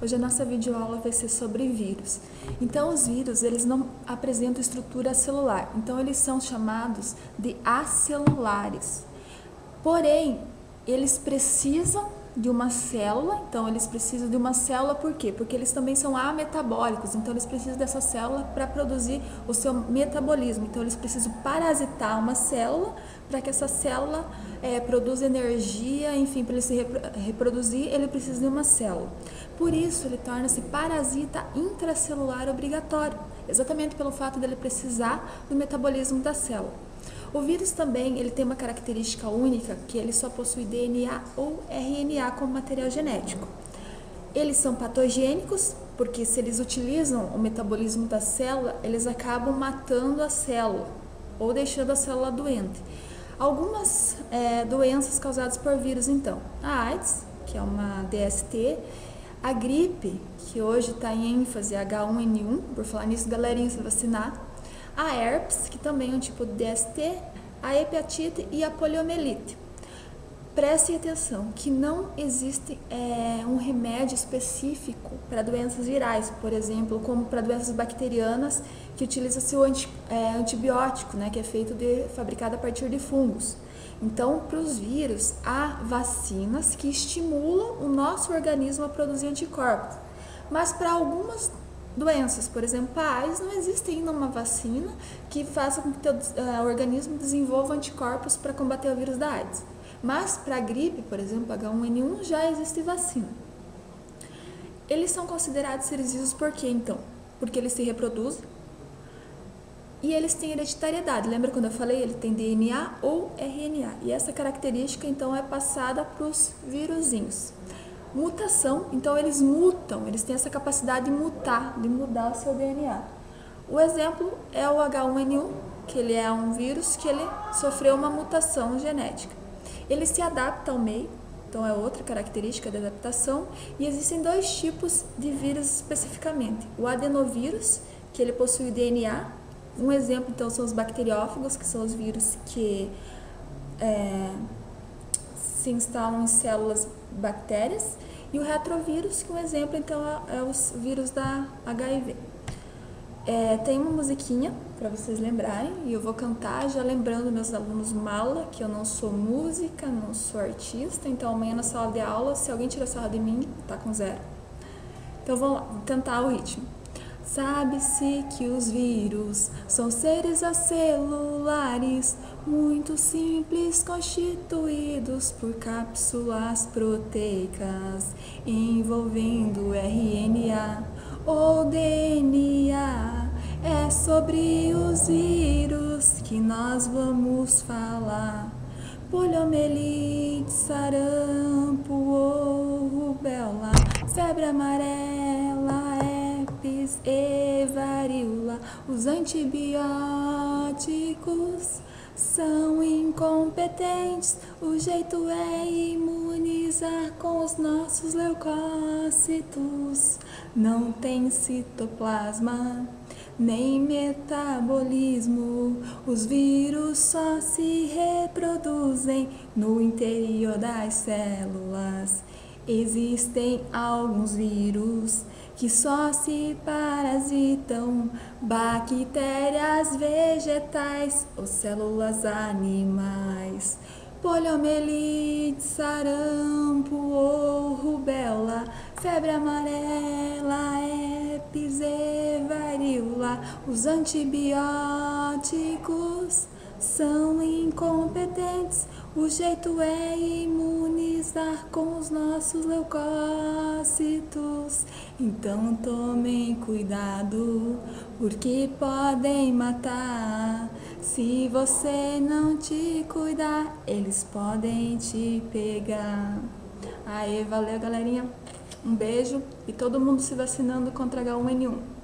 Hoje a nossa videoaula vai ser sobre vírus. Então os vírus, eles não apresentam estrutura celular, então eles são chamados de acelulares. Porém, eles precisam de uma célula, então eles precisam de uma célula por quê? Porque eles também são ametabólicos, então eles precisam dessa célula para produzir o seu metabolismo. Então eles precisam parasitar uma célula para que essa célula produza energia, enfim, para ele se reproduzir, ele precisa de uma célula. Por isso ele torna-se parasita intracelular obrigatório, exatamente pelo fato dele precisar do metabolismo da célula. O vírus também ele tem uma característica única, que ele só possui DNA ou RNA como material genético. Eles são patogênicos, porque se eles utilizam o metabolismo da célula, eles acabam matando a célula ou deixando a célula doente. Algumas doenças causadas por vírus, então, a AIDS, que é uma DST, a gripe, que hoje está em ênfase, H1N1, por falar nisso, galerinha, se vacinar, a herpes, que também é um tipo de DST, a hepatite e a poliomielite. Prestem atenção que não existe um remédio específico para doenças virais, por exemplo, como para doenças bacterianas, que utiliza-se o antibiótico, né, que é fabricado a partir de fungos. Então, para os vírus, há vacinas que estimulam o nosso organismo a produzir anticorpos, mas para algumas doenças, por exemplo, a AIDS, não existe ainda uma vacina que faça com que o organismo desenvolva anticorpos para combater o vírus da AIDS. Mas para a gripe, por exemplo, H1N1, já existe vacina. Eles são considerados seres vivos por quê, então? Porque eles se reproduzem e eles têm hereditariedade. Lembra quando eu falei? Ele tem DNA ou RNA. E essa característica, então, é passada para os vírusinhos. Mutação, então eles mutam, eles têm essa capacidade de mutar, de mudar o seu DNA. O exemplo é o H1N1, que ele é um vírus que ele sofreu uma mutação genética. Ele se adapta ao meio, então é outra característica da adaptação, e existem dois tipos de vírus especificamente. O adenovírus, que ele possui DNA, um exemplo então são os bacteriófagos, que são os vírus que se instalam em células bactérias, e o retrovírus, que um exemplo então é os vírus da HIV. Tem uma musiquinha para vocês lembrarem, e eu vou cantar já lembrando meus alunos mala, que eu não sou música, não sou artista, então amanhã na sala de aula, se alguém tirar sarro de mim, tá com 0. Então vamos lá, vou tentar o ritmo. Sabe-se que os vírus são seres acelulares, muito simples, constituídos por cápsulas proteicas, envolvendo RNA ou DNA. É sobre os vírus que nós vamos falar. Poliomielite, sarampo ou rubéola, febre amarela, herpes e varíola. Os antibióticos são incompetentes, o jeito é imunizar com os nossos leucócitos. Não tem citoplasma, nem metabolismo, os vírus só se reproduzem no interior das células. Existem alguns vírus que só se parasitam, bactérias vegetais ou células animais. Poliomielite, sarampo ou rubéola, febre amarela, herpes e varíola. Os antibióticos são incompetentes, o jeito é imunizar com os nossos leucócitos. Então tomem cuidado, porque podem matar. Se você não te cuidar, eles podem te pegar. Aê, valeu galerinha, um beijo e todo mundo se vacinando contra H1N1.